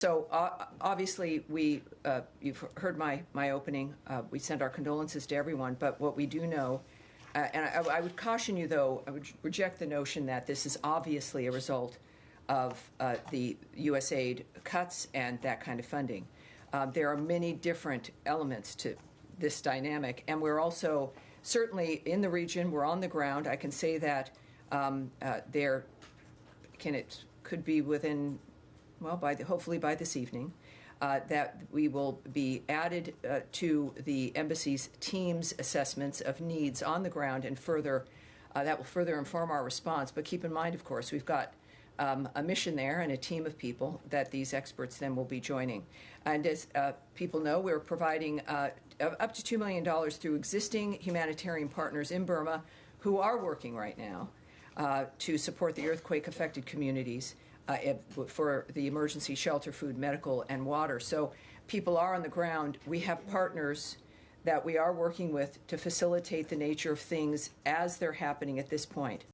So obviously, you've heard my opening. We send our condolences to everyone. But what we do know, and I would caution you, though, I would reject the notion that this is obviously a result of the USAID cuts and that kind of funding. There are many different elements to this dynamic, and we're also certainly in the region. We're on the ground. I can say that it could be within, well, hopefully by this evening, that we will be added to the embassy's team's assessments of needs on the ground, and that will further inform our response. But keep in mind, of course, we've got a mission there and a team of people that these experts then will be joining. And as people know, we're providing up to $2 million through existing humanitarian partners in Burma who are working right now to support the earthquake-affected communities for the emergency shelter, food, medical, and water. So people are on the ground. We have partners that we are working with to facilitate the nature of things as they're happening at this point.